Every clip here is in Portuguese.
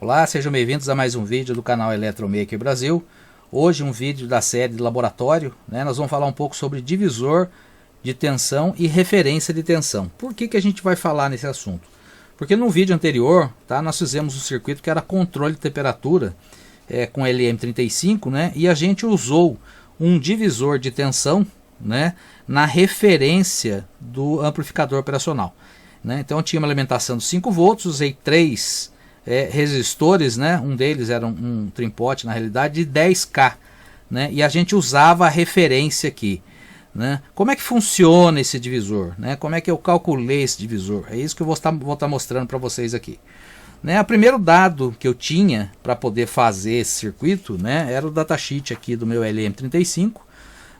Olá, sejam bem-vindos a mais um vídeo do canal Eletromaker Brasil. Hoje um vídeo da série de laboratório, né? Nós vamos falar um pouco sobre divisor de tensão e referência de tensão. Por que a gente vai falar nesse assunto? Porque no vídeo anterior, tá, nós fizemos um circuito que era controle de temperatura com LM35, né? E a gente usou um divisor de tensão, né, na referência do amplificador operacional, né? Então eu tinha uma alimentação de 5 volts, usei 3 resistores, né? Um deles era um trimpote na realidade de 10K, né? E a gente usava a referência aqui, né? Como é que funciona esse divisor, né? Como é que eu calculei esse divisor? É isso que eu vou estar mostrando para vocês aqui, né? O primeiro dado que eu tinha para poder fazer esse circuito, né, era o datasheet aqui do meu LM35,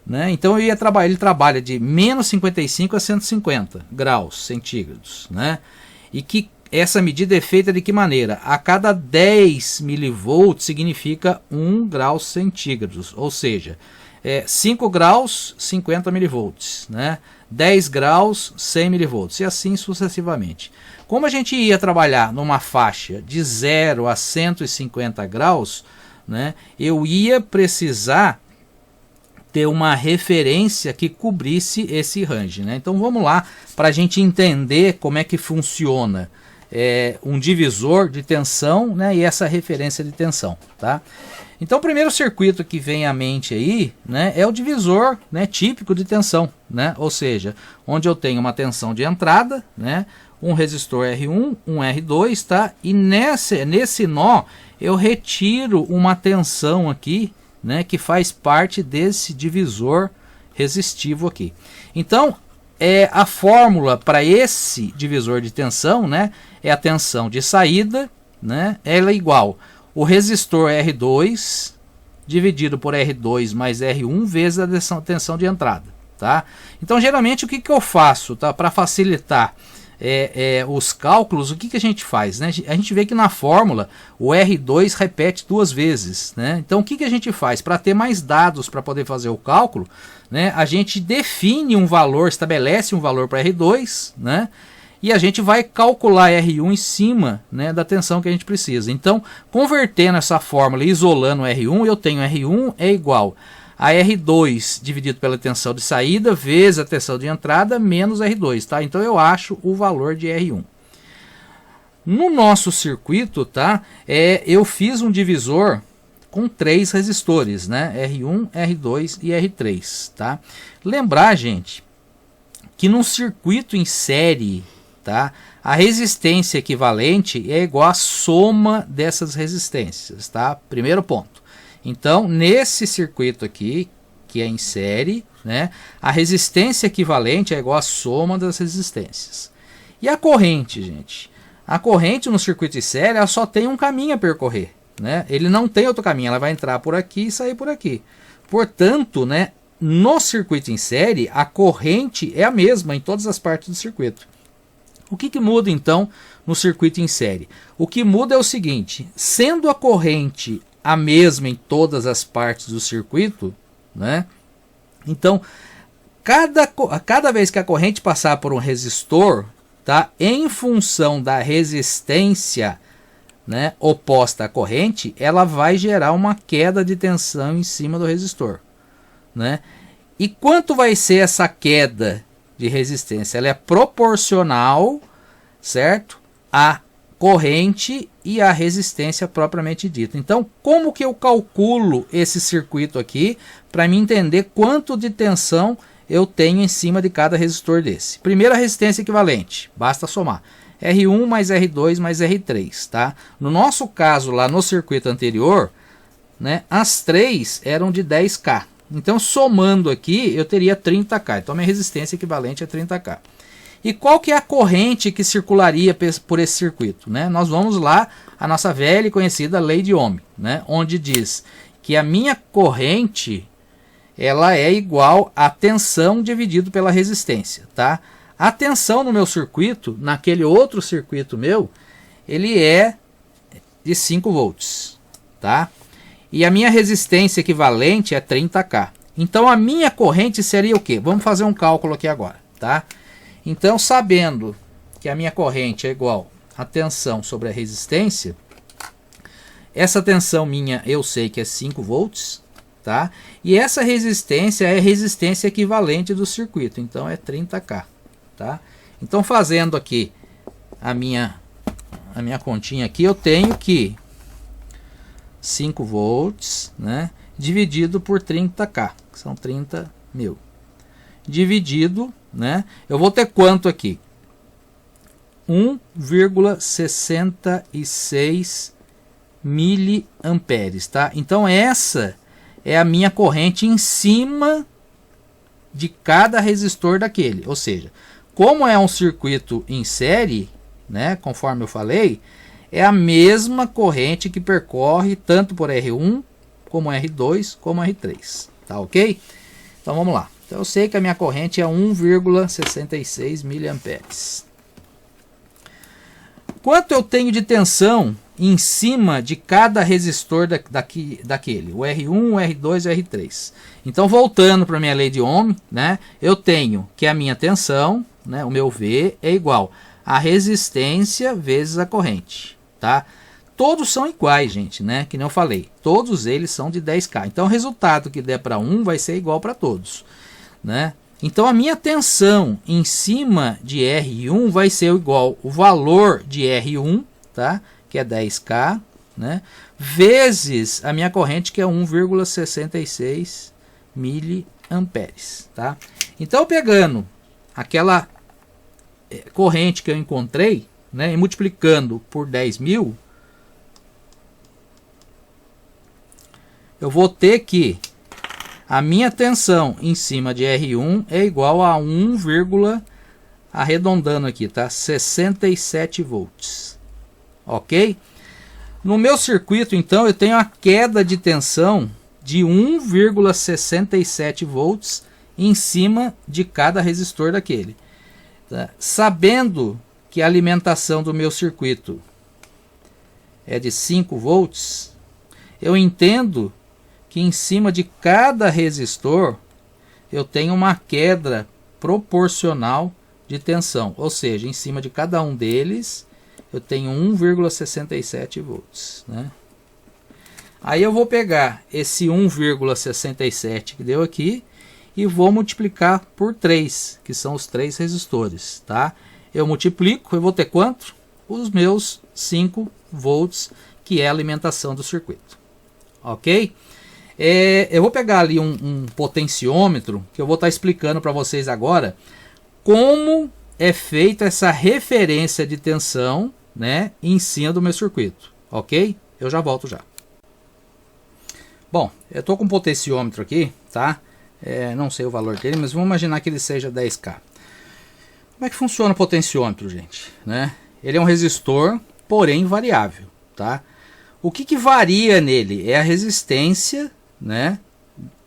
né? Então ele trabalha de menos 55 a 150 graus centígrados, né? E que essa medida é feita de que maneira? A cada 10 milivolts significa 1 grau centígrados, ou seja, 5 graus, 50 milivolts, né? 10 graus, 100 milivolts, e assim sucessivamente. Como a gente ia trabalhar numa faixa de 0 a 150 graus, né, eu ia precisar ter uma referência que cobrisse esse range, né? Então vamos lá para a gente entender como é que funciona um divisor de tensão, né, e essa referência de tensão, tá? Então o primeiro circuito que vem à mente aí, né, é o divisor, né, típico de tensão, né? Ou seja, onde eu tenho uma tensão de entrada, né, um resistor R1, um R2, tá? E nesse nó eu retiro uma tensão aqui, né, que faz parte desse divisor resistivo aqui. Então a fórmula para esse divisor de tensão, né, é a tensão de saída, né, ela é igual o resistor R2 dividido por R2 mais R1 vezes a tensão de entrada, tá? Então geralmente o que eu faço, tá, para facilitar os cálculos, o que a gente faz, né? A gente vê que na fórmula o R2 repete 2 vezes, né? Então o que a gente faz? Para ter mais dados para poder fazer o cálculo, né, a gente define um valor, estabelece um valor para R2, né, e a gente vai calcular R1 em cima, né, da tensão que a gente precisa. Então, convertendo essa fórmula e isolando o R1, eu tenho R1 é igual a R2 dividido pela tensão de saída vezes a tensão de entrada menos R2, tá? Então eu acho o valor de R1. No nosso circuito, tá, eu fiz um divisor com 3 resistores, né? R1, R2 e R3, tá? Lembrar, gente, que num circuito em série, tá, a resistência equivalente é igual à soma dessas resistências, tá? Primeiro ponto. Então, nesse circuito aqui, que é em série, né, a resistência equivalente é igual à soma das resistências. E a corrente, gente? A corrente no circuito em série, ela só tem um caminho a percorrer, né? Ele não tem outro caminho, ela vai entrar por aqui e sair por aqui. Portanto, né, no circuito em série, a corrente é a mesma em todas as partes do circuito. O que muda então no circuito em série? O que muda é o seguinte: sendo a corrente a mesma em todas as partes do circuito, né, então cada vez que a corrente passar por um resistor, tá, em função da resistência, né, oposta à corrente, ela vai gerar uma queda de tensão em cima do resistor, né? E quanto vai ser essa queda de resistência? Ela é proporcional, certo, à corrente e à resistência propriamente dita. Então, como que eu calculo esse circuito aqui para me entender quanto de tensão eu tenho em cima de cada resistor desse? Primeiro, a resistência equivalente, basta somar R1 mais R2 mais R3, tá? No nosso caso, lá no circuito anterior, né, as 3 eram de 10K. Então, somando aqui, eu teria 30K. Então, minha resistência equivalente é 30K. E qual que é a corrente que circularia por esse circuito, né? Nós vamos lá à nossa velha e conhecida lei de Ohm, né, onde diz que a minha corrente ela é igual a tensão dividido pela resistência, tá? A tensão no meu circuito, naquele outro circuito meu, ele é de 5 volts, tá? E a minha resistência equivalente é 30K. Então a minha corrente seria o quê? Vamos fazer um cálculo aqui agora, tá? Então, sabendo que a minha corrente é igual a tensão sobre a resistência, essa tensão minha eu sei que é 5 volts, tá? E essa resistência é a resistência equivalente do circuito, então é 30K, tá? Então fazendo aqui a minha continha aqui, eu tenho que 5 volts, né, dividido por 30K, que são 30 mil, dividido, né, eu vou ter quanto aqui? 1,66 miliamperes, tá? Então essa é a minha corrente em cima de cada resistor daquele, ou seja, como é um circuito em série, né, conforme eu falei, é a mesma corrente que percorre tanto por R1 como R2 como R3, tá ok? Então vamos lá. Então eu sei que a minha corrente é 1,66 miliamperes. Quanto eu tenho de tensão em cima de cada resistor daquele, o R1, o R2 e o R3. Então voltando para a minha lei de Ohm, né, eu tenho que a minha tensão, né, o meu V é igual a resistência vezes a corrente, tá? Todos são iguais, gente, né? Que nem eu falei, todos eles são de 10K. Então o resultado que der para um vai ser igual para todos, né? Então a minha tensão em cima de R1 vai ser igual o valor de R1, tá? Que é 10K, né? Vezes a minha corrente, que é 1,66 miliamperes, tá? Então pegando aquela corrente que eu encontrei, né, e multiplicando por 10 mil, eu vou ter que a minha tensão em cima de R1 é igual a 1, arredondando aqui, tá? 67 volts, ok? No meu circuito, então, eu tenho a queda de tensão de 1,67 volts em cima de cada resistor daquele. Tá? Sabendo que a alimentação do meu circuito é de 5 volts, eu entendo que em cima de cada resistor eu tenho uma queda proporcional de tensão, ou seja, em cima de cada um deles eu tenho 1,67 volts, né? Aí eu vou pegar esse 1,67 que deu aqui e vou multiplicar por 3, que são os 3 resistores, tá? Eu multiplico, eu vou ter quanto? Os meus 5 volts, que é a alimentação do circuito, ok? Eu vou pegar ali um potenciômetro, que eu vou estar explicando para vocês agora como é feita essa referência de tensão, né, em cima do meu circuito, ok? Eu já volto já. Bom, eu estou com um potenciômetro aqui, tá? Não sei o valor dele, mas vamos imaginar que ele seja 10K. Como é que funciona o potenciômetro, gente? Né? Ele é um resistor, porém variável, tá? O que varia nele é a resistência, né,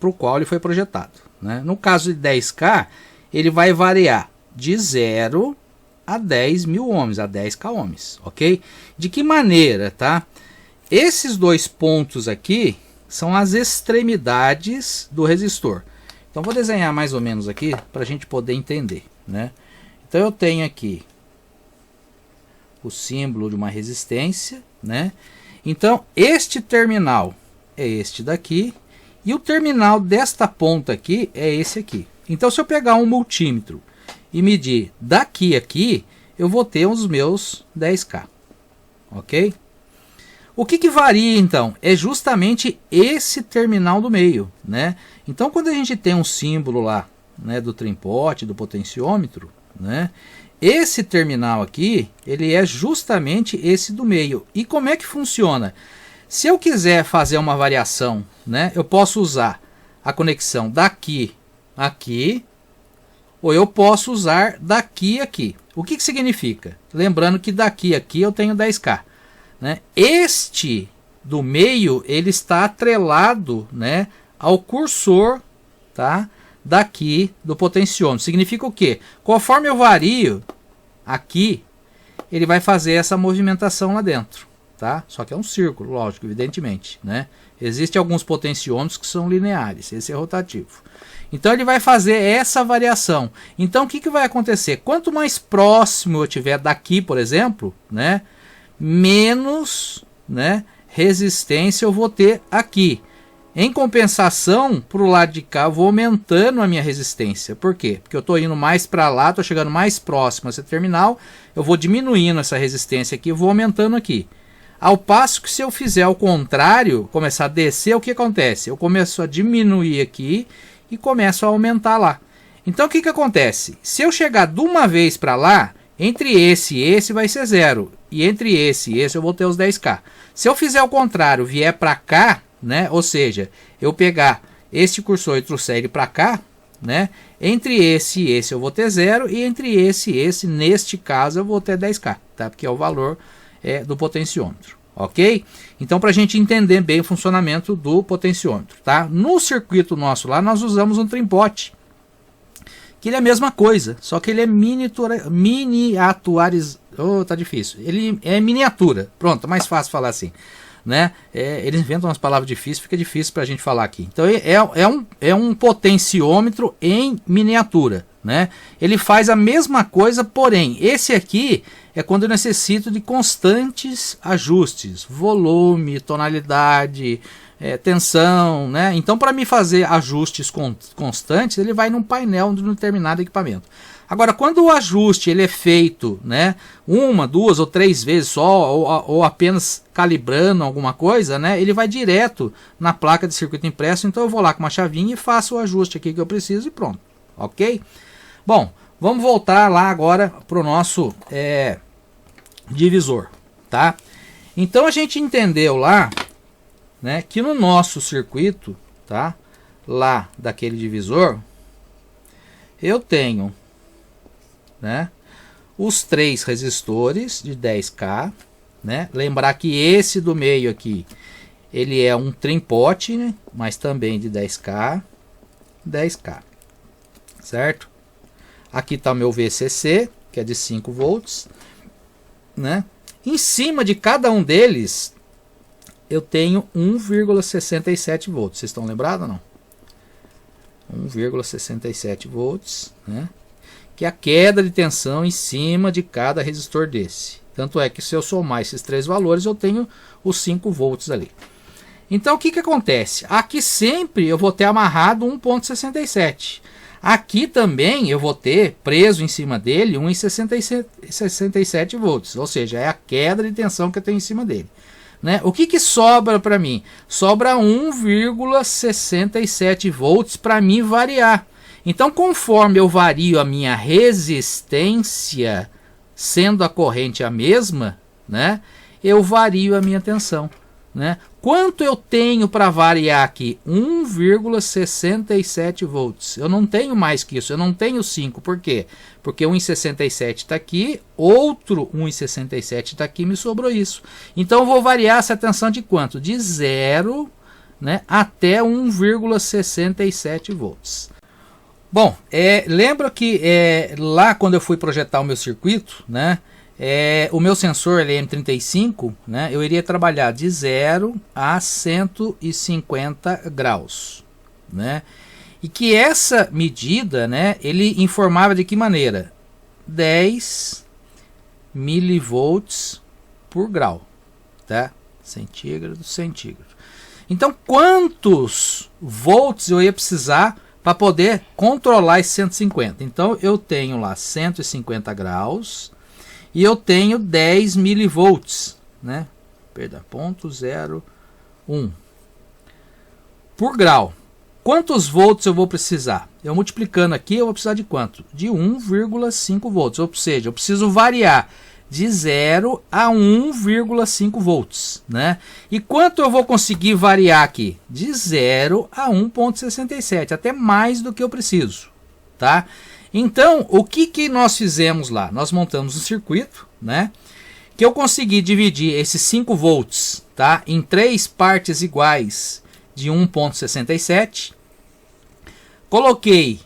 para o qual ele foi projetado, né? No caso de 10K, ele vai variar de 0 a 10 mil ohms, a 10K ohms, ok? De que maneira, tá? Esses dois pontos aqui são as extremidades do resistor. Então vou desenhar mais ou menos aqui para a gente poder entender, né? Então eu tenho aqui o símbolo de uma resistência, né? Então este terminal é este daqui e o terminal desta ponta aqui é esse aqui. Então se eu pegar um multímetro e medir daqui a aqui, eu vou ter os meus 10K, ok? O que varia então? É justamente esse terminal do meio, né? Então quando a gente tem um símbolo lá, né, do trempote, do potenciômetro, né, esse terminal aqui, ele é justamente esse do meio. E como é que funciona? Se eu quiser fazer uma variação, né, eu posso usar a conexão daqui a aqui, ou eu posso usar daqui a aqui. O que significa? Lembrando que daqui a aqui eu tenho 10K. Né? Este do meio, ele está atrelado, né, ao cursor, tá, daqui do potenciômetro. Significa o quê? Conforme eu vario aqui, ele vai fazer essa movimentação lá dentro, tá? Só que é um círculo, lógico, evidentemente, né? Existem alguns potenciômetros que são lineares, esse é rotativo. Então ele vai fazer essa variação. Então o que vai acontecer? Quanto mais próximo eu tiver daqui, por exemplo, né, menos, né, resistência eu vou ter aqui. Em compensação, para o lado de cá, eu vou aumentando a minha resistência. Por quê? Porque eu estou indo mais para lá, estou chegando mais próximo a esse terminal, eu vou diminuindo essa resistência aqui, eu vou aumentando aqui. Ao passo que se eu fizer ao contrário, começar a descer, o que acontece? Eu começo a diminuir aqui e começo a aumentar lá. Então o que acontece? Se eu chegar de uma vez para lá, entre esse e esse vai ser 0. E entre esse e esse eu vou ter os 10K. Se eu fizer ao contrário, vier para cá, né? Ou seja, eu pegar este cursor e trouxer ele para cá, né? Entre esse e esse eu vou ter 0. E entre esse e esse, neste caso, eu vou ter 10K. Tá? Porque é o valor do potenciômetro. Ok? Então, para a gente entender bem o funcionamento do potenciômetro. Tá? No circuito nosso lá, nós usamos um trimpote. Que ele é a mesma coisa, só que ele é miniaturizado. Oh, tá difícil. Ele é miniatura. Pronto, é mais fácil falar assim. Né? Eles inventam umas palavras difíceis, fica difícil para a gente falar aqui. Então é um potenciômetro em miniatura. Né? Ele faz a mesma coisa, porém, esse aqui é quando eu necessito de constantes ajustes. Volume, tonalidade, tensão, né? Então, para me fazer ajustes constantes, ele vai num painel de um determinado equipamento. Agora, quando o ajuste ele é feito, né, 1, 2 ou 3 vezes só, ou apenas calibrando alguma coisa, né, ele vai direto na placa de circuito impresso. Então, eu vou lá com uma chavinha e faço o ajuste aqui que eu preciso e pronto. Ok? Bom, vamos voltar lá agora para o nosso divisor. Tá? Então, a gente entendeu lá, né, que no nosso circuito, tá, lá daquele divisor, eu tenho, né, os 3 resistores de 10K, né? Lembrar que esse do meio aqui, ele é um trimpote, né, mas também de 10K, certo? Aqui está o meu VCC, que é de 5 volts, né? Em cima de cada um deles eu tenho 1,67 volts. Vocês estão lembrados ou não? 1,67 volts, né? Que é a queda de tensão em cima de cada resistor desse. Tanto é que se eu somar esses 3 valores, eu tenho os 5 volts ali. Então o que acontece? Aqui sempre eu vou ter amarrado 1,67. Aqui também eu vou ter preso em cima dele 1,67 volts. Ou seja, é a queda de tensão que eu tenho em cima dele. Né? O que sobra para mim? Sobra 1,67 volts para mim variar. Então, conforme eu vario a minha resistência, sendo a corrente a mesma, né, eu vario a minha tensão. Né? Quanto eu tenho para variar aqui? 1,67 volts. Eu não tenho mais que isso, eu não tenho 5. Por quê? Porque 1,67 está aqui, outro 1,67 está aqui, me sobrou isso. Então eu vou variar essa tensão de quanto? De 0, né, até 1,67 volts. Bom, lembra que lá quando eu fui projetar o meu circuito, né, o meu sensor LM35, né, eu iria trabalhar de 0 a 150 graus. Né, e que essa medida, né, ele informava de que maneira? 10 milivolts por grau. Tá? Centígrado. Então, quantos volts eu ia precisar para poder controlar esse 150? Então, eu tenho lá 150 graus e eu tenho 10 milivolts, né? Perdão, 0,01 por grau. Quantos volts eu vou precisar? Eu multiplicando aqui, eu vou precisar de quanto? De 1,5 volts. Ou seja, eu preciso variar de 0 a 1,5 volts. Né? E quanto eu vou conseguir variar aqui? De 0 a 1,67. Até mais do que eu preciso. Tá? Então, o que nós fizemos lá? Nós montamos um circuito, né? Que eu consegui dividir esses 5 volts, tá, em 3 partes iguais de 1,67. Coloquei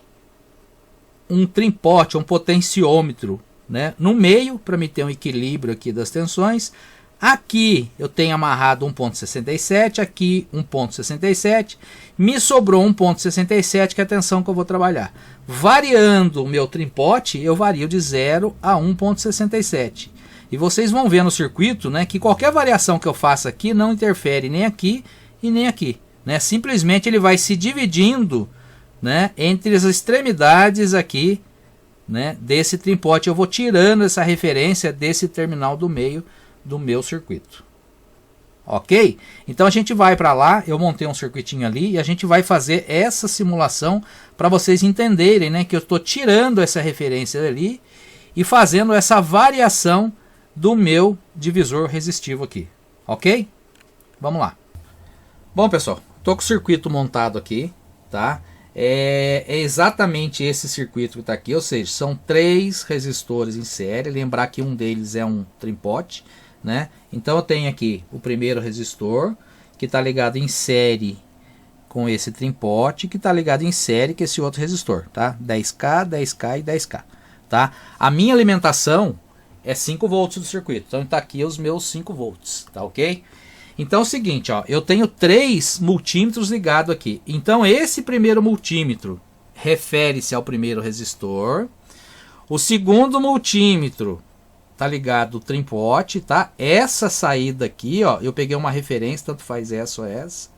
um trimpote, um potenciômetro, né, no meio para me ter um equilíbrio aqui das tensões. Aqui eu tenho amarrado 1,67, aqui 1,67. Me sobrou 1,67, que é a tensão que eu vou trabalhar. Variando o meu trimpote, eu vario de 0 a 1,67. E vocês vão ver no circuito, né, que qualquer variação que eu faça aqui não interfere nem aqui e nem aqui, né? Simplesmente ele vai se dividindo, né, entre as extremidades aqui, né, desse trim-pot. Eu vou tirando essa referência desse terminal do meio do meu circuito. Ok? Então a gente vai para lá, eu montei um circuitinho ali e a gente vai fazer essa simulação para vocês entenderem, né, que eu estou tirando essa referência ali e fazendo essa variação do meu divisor resistivo aqui. Ok? Vamos lá. Bom, pessoal, estou com o circuito montado aqui, tá? É exatamente esse circuito que está aqui, ou seja, são 3 resistores em série. Lembrar que um deles é um trim-pot, né? Então eu tenho aqui o primeiro resistor que está ligado em série com esse trim-pot, que está ligado em série com esse outro resistor, tá? 10K, 10K e 10K, tá? A minha alimentação é 5 volts do circuito, então está aqui os meus 5 volts, tá ok? Então é o seguinte, ó, eu tenho 3 multímetros ligados aqui. Então esse primeiro multímetro refere-se ao primeiro resistor. O segundo multímetro tá ligado o trim-pot, tá? Essa saída aqui, ó, eu peguei uma referência, tanto faz essa ou essa,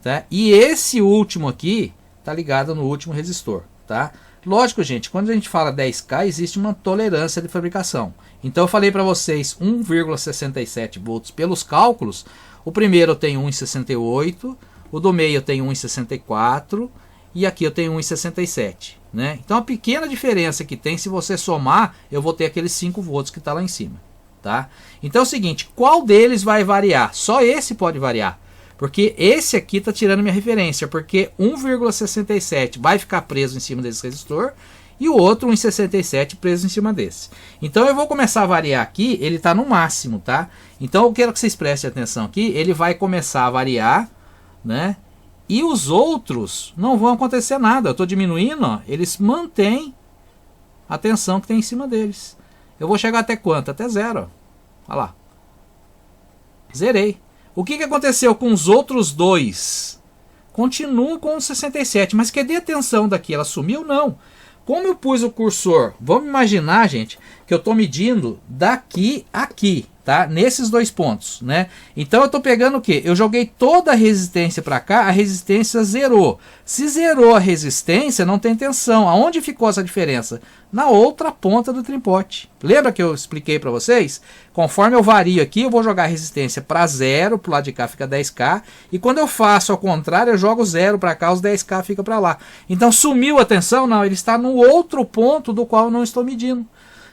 tá? E esse último aqui tá ligado no último resistor, tá? Lógico, gente, quando a gente fala 10K, existe uma tolerância de fabricação. Então eu falei para vocês 1,67 volts pelos cálculos. O primeiro eu tenho 1,68, o do meio eu tenho 1,64 e aqui eu tenho 1,67, né? Então a pequena diferença que tem, se você somar, eu vou ter aqueles 5 volts que está lá em cima, tá? Então é o seguinte, qual deles vai variar? Só esse pode variar, porque esse aqui está tirando minha referência, porque 1,67 vai ficar preso em cima desse resistor e o outro 1,67 preso em cima desse. Então eu vou começar a variar aqui, ele está no máximo, tá? Então eu quero que vocês prestem atenção aqui, ele vai começar a variar, né? E os outros não vão acontecer nada. Eu estou diminuindo, ó, eles mantêm a tensão que tem em cima deles. Eu vou chegar até quanto? Até 0. Olha lá. Zerei. O que aconteceu com os outros dois? Continuam com 67. Mas cadê a tensão daqui? Ela sumiu? Não. Como eu pus o cursor? Vamos imaginar, gente, que eu estou medindo daqui a aqui, tá? Nesses 2 pontos, né? Então eu estou pegando o que? Eu joguei toda a resistência para cá, a resistência zerou. Se zerou a resistência, não tem tensão. Aonde ficou essa diferença? Na outra ponta do trim-pot. Lembra que eu expliquei para vocês? Conforme eu vario aqui, eu vou jogar a resistência para 0, para o lado de cá fica 10K. E quando eu faço ao contrário, eu jogo 0 para cá, os 10K fica para lá. Então sumiu a tensão? Não, ele está no outro ponto do qual eu não estou medindo,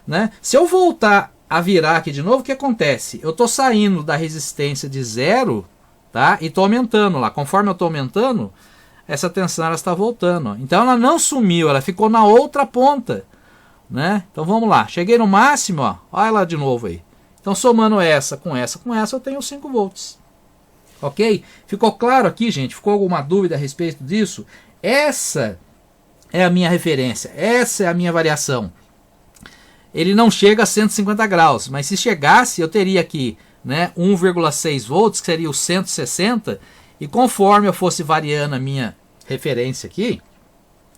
né? Se eu voltar a virar aqui de novo, o que acontece? Eu estou saindo da resistência de 0, tá? E estou aumentando lá. Conforme eu estou aumentando, essa tensão ela está voltando, ó. Então ela não sumiu, ela ficou na outra ponta, né? Então vamos lá. Cheguei no máximo, ó. Olha lá de novo aí. Então somando essa com essa com essa, eu tenho 5 volts. Ok? Ficou claro aqui, gente? Ficou alguma dúvida a respeito disso? Essa é a minha referência. Essa é a minha variação. Ele não chega a 150 graus, mas se chegasse, eu teria aqui, né, 1,6 volts, que seria o 160, e conforme eu fosse variando a minha referência aqui,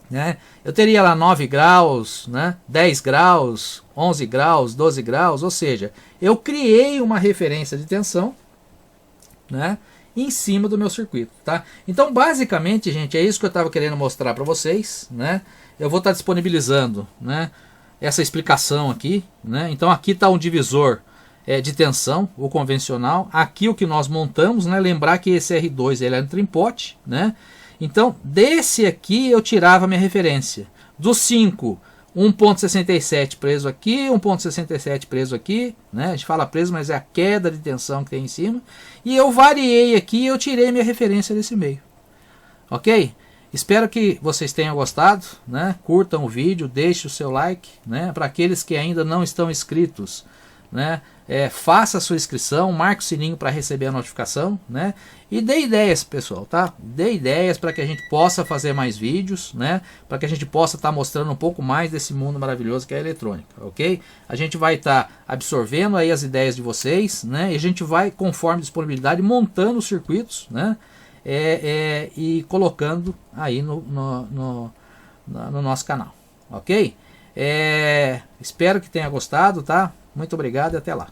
né, eu teria lá 9 graus, né, 10 graus, 11 graus, 12 graus, ou seja, eu criei uma referência de tensão, né, em cima do meu circuito, tá? Então, basicamente, gente, é isso que eu estava querendo mostrar para vocês, né? Eu vou estar disponibilizando, né, essa explicação aqui, né? Então aqui está um divisor de tensão, o convencional. Aqui o que nós montamos, né? Lembrar que esse R2 ele é um trim-pot, né? Então desse aqui eu tirava minha referência. Dos 5, 1,67 preso aqui, 1,67 preso aqui, né? A gente fala preso, mas é a queda de tensão que tem em cima. E eu variei aqui e eu tirei minha referência desse meio. Ok? Espero que vocês tenham gostado, né? Curtam o vídeo, deixem o seu like, né? Para aqueles que ainda não estão inscritos, né? Faça a sua inscrição, marque o sininho para receber a notificação, né? E dê ideias, pessoal, tá? Dê ideias para que a gente possa fazer mais vídeos, né? Para que a gente possa estar mostrando um pouco mais desse mundo maravilhoso que é a eletrônica, ok? A gente vai estar absorvendo aí as ideias de vocês, né? E a gente vai, conforme disponibilidade, montando os circuitos, né? E colocando aí no nosso canal, ok? Espero que tenha gostado, tá? Muito obrigado e até lá.